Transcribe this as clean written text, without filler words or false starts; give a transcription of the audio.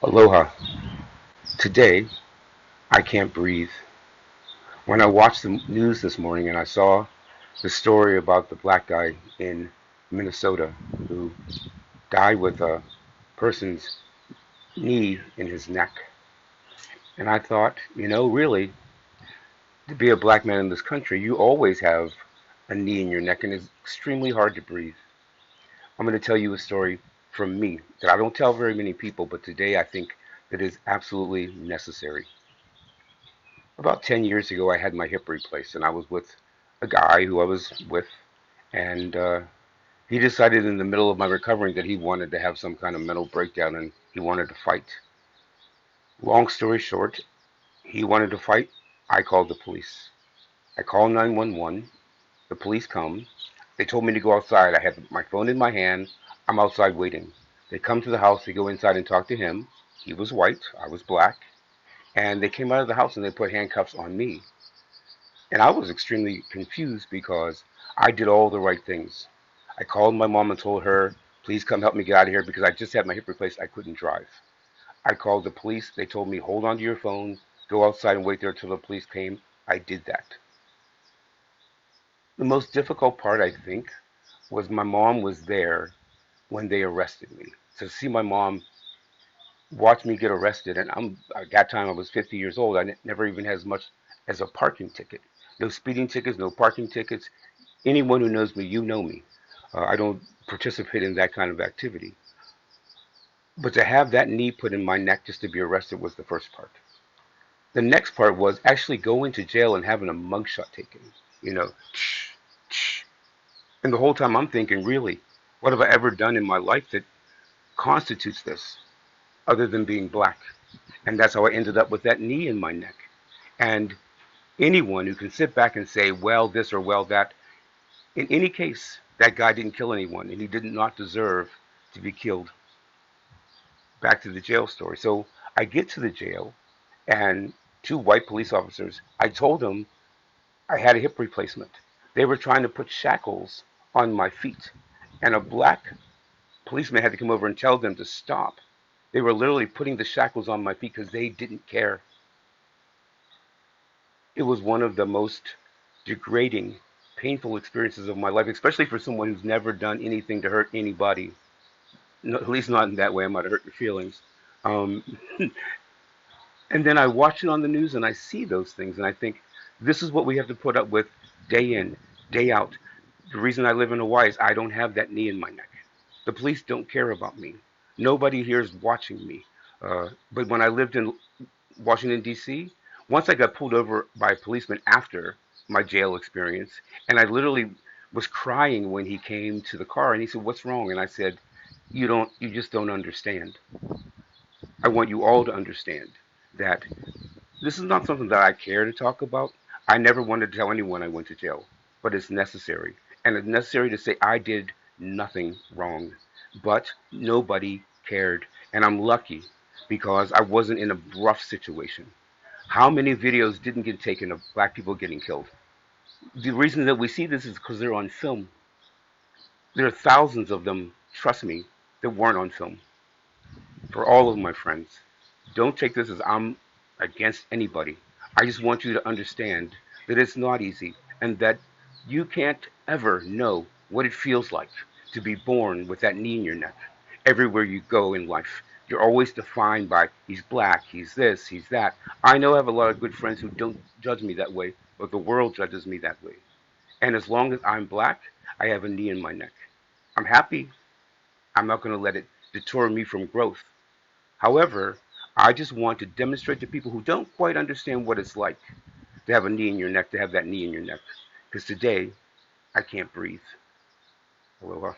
Aloha. Today, I can't breathe. When I watched the news this morning and I saw the story about the black guy in Minnesota who died with a person's knee in his neck, and I thought, really, to be a black man in this country, you always have a knee in your neck and it's extremely hard to breathe. I'm going to tell you a story from me that I don't tell very many people, but today I think that is absolutely necessary. About 10 years ago, I had my hip replaced, and I was with a guy who I was with, and he decided in the middle of my recovering that he wanted to have some kind of mental breakdown and he wanted to fight. Long story short, he wanted to fight. I called the police. I called 911. The police come. They told me to go outside. I had my phone in my hand. I'm outside waiting. They come to the house. They go inside and talk to him. He was white. I was black. And they came out of the house and they put handcuffs on me. And I was extremely confused because I did all the right things. I called my mom and told her, please come help me get out of here because I just had my hip replaced. I couldn't drive. I called the police. They told me, hold on to your phone, go outside and wait there until the police came. I did that. The most difficult part, I think, was my mom was there when they arrested me. So to see my mom watch me get arrested, and at that time I was 50 years old. I never even had as much as a parking ticket. No speeding tickets, no parking tickets. Anyone who knows me, you know me. I don't participate in that kind of activity. But to have that knee put in my neck just to be arrested was the first part. The next part was actually going to jail and having a mugshot taken. You know, and the whole time I'm thinking, really, what have I ever done in my life that constitutes this other than being black? And that's how I ended up with that knee in my neck. And anyone who can sit back and say, well, this or well, that, in any case, that guy didn't kill anyone and he did not deserve to be killed. Back to the jail story. So I get to the jail and two white police officers, I told them I had a hip replacement. They were trying to put shackles on my feet. And a black policeman had to come over and tell them to stop. They were literally putting the shackles on my feet because they didn't care. It was one of the most degrading, painful experiences of my life, especially for someone who's never done anything to hurt anybody. No, at least not in that way. I might have hurt your feelings. Um, and then I watch it on the news and I see those things and I think, this is what we have to put up with day in, day out. The reason I live in Hawaii is I don't have that knee in my neck. The police don't care about me. Nobody here is watching me. But when I lived in Washington, D.C., once I got pulled over by a policeman after my jail experience, and I literally was crying when he came to the car and he said, what's wrong? And I said, you just don't understand. I want you all to understand that this is not something that I care to talk about. I never wanted to tell anyone I went to jail, but it's necessary. And it's necessary to say I did nothing wrong, but nobody cared. And I'm lucky because I wasn't in a rough situation. How many videos didn't get taken of black people getting killed? The reason that we see this is because they're on film. There are thousands of them, trust me, that weren't on film. For all of my friends, don't take this as I'm against anybody. I just want you to understand that it's not easy and that you can't ever know what it feels like to be born with that knee in your neck everywhere you go in life. You're always defined by he's black, he's this, he's that. I know I have a lot of good friends who don't judge me that way, but the world judges me that way. And as long as I'm black, I have a knee in my neck. I'm happy. I'm not going to let it deter me from growth. However, I just want to demonstrate to people who don't quite understand what it's like to have a knee in your neck, to have that knee in your neck. Because today, I can't breathe. Aloha.